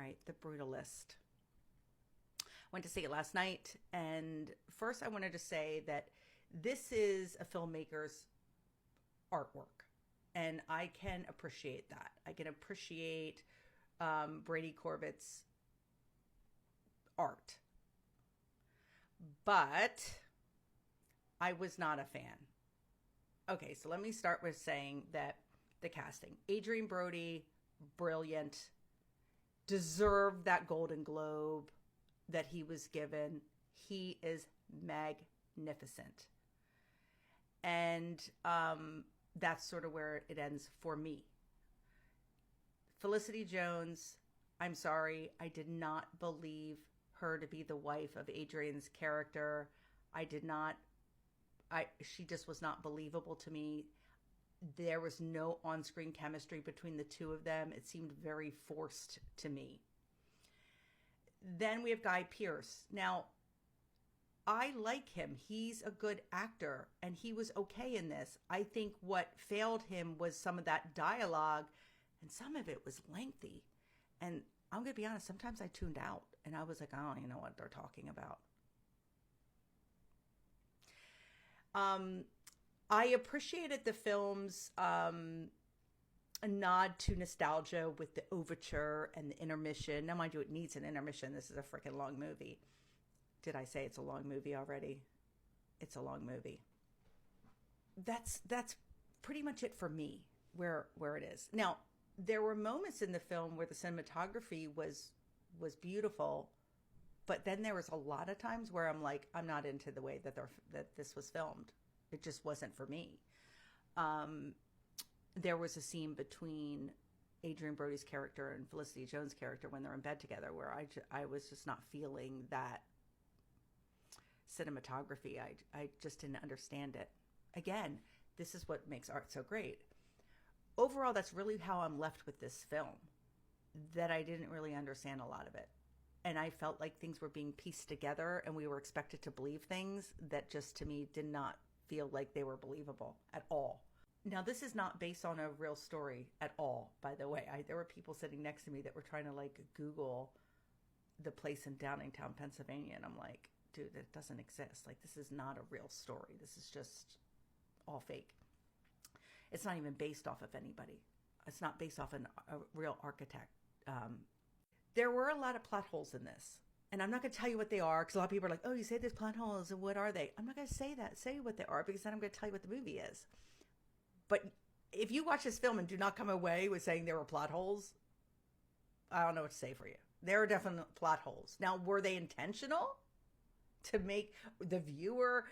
right, The Brutalist. Went to see it last night, and first I wanted to say that this is a filmmaker's artwork, and I can appreciate that. I can appreciate Brady Corbet's art, but I was not a fan. Okay, so let me start with saying that the casting. Adrian Brody, brilliant, deserved that Golden Globe that he was given. He is magnificent. And that's sort of where it ends for me. Felicity Jones, I'm sorry, I did not believe her to be the wife of Adrian's character. She just was not believable to me. There was no on-screen chemistry between the two of them. It seemed very forced to me. Then we have Guy Pearce. Now, I like him. He's a good actor, and he was okay in this. I think what failed him was some of that dialogue, and some of it was lengthy. And I'm going to be honest, sometimes I tuned out, and I was like, I don't even know what they're talking about. I appreciated the film's a nod to nostalgia with the overture and the intermission. Now, mind you, it needs an intermission. This is a freaking long movie. Did I say it's a long movie already? It's a long movie. That's pretty much it for me, where it is. Now, there were moments in the film where the cinematography was beautiful, but then there was a lot of times where I'm like, I'm not into the way that this was filmed. It just wasn't for me. There was a scene between Adrian Brody's character and Felicity Jones' character when they're in bed together where I was just not feeling that cinematography. I just didn't understand it. Again, this is what makes art so great. Overall, that's really how I'm left with this film, that I didn't really understand a lot of it. And I felt like things were being pieced together and we were expected to believe things that just, to me, did not feel like they were believable at all. Now, this is not based on a real story at all, by the way. There were people sitting next to me that were trying to like Google the place in Downingtown, Pennsylvania. And I'm like, dude, it doesn't exist. Like, this is not a real story. This is just all fake. It's not even based off of anybody. It's not based off a real architect. There were a lot of plot holes in this. And I'm not going to tell you what they are, because a lot of people are like, oh, you say there's plot holes, and what are they? I'm not going to say what they are, because then I'm going to tell you what the movie is. But if you watch this film and do not come away with saying there were plot holes, I don't know what to say for you. There are definite plot holes. Now, were they intentional to make the viewer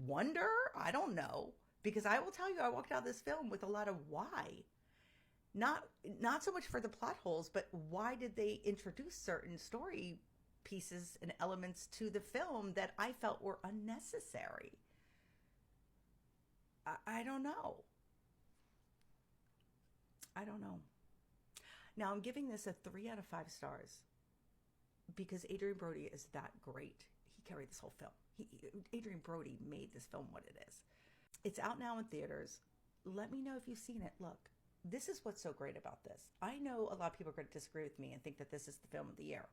wonder? I don't know. Because I will tell you, I walked out of this film with a lot of why. Not so much for the plot holes, but why did they introduce certain story pieces and elements to the film that I felt were unnecessary? I don't know. I don't know. Now, I'm giving this a 3 out of 5 stars because Adrian Brody is that great. He carried this whole film. Adrian Brody made this film what it is. It's out now in theaters. Let me know if you've seen it. Look, this is what's so great about this. I know a lot of people are going to disagree with me and think that this is the film of the year.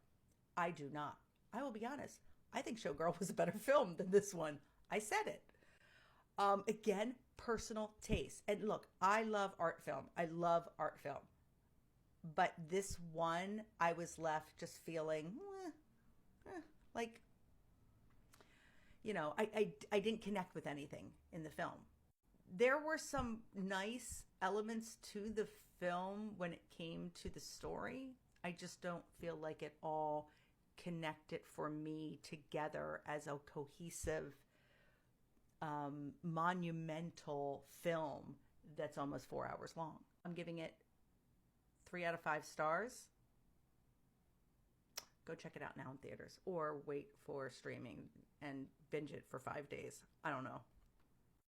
I do not. I will be honest. I think Showgirl was a better film than this one. I said it. Again, personal taste. And look, I love art film. I love art film. But this one, I was left just feeling like, I didn't connect with anything in the film. There were some nice elements to the film when it came to the story. I just don't feel like it all connected for me together as a cohesive, monumental film that's almost 4 hours long. I'm giving it 3 out of 5 stars. Go check it out now in theaters or wait for streaming and binge it for 5 days. I don't know.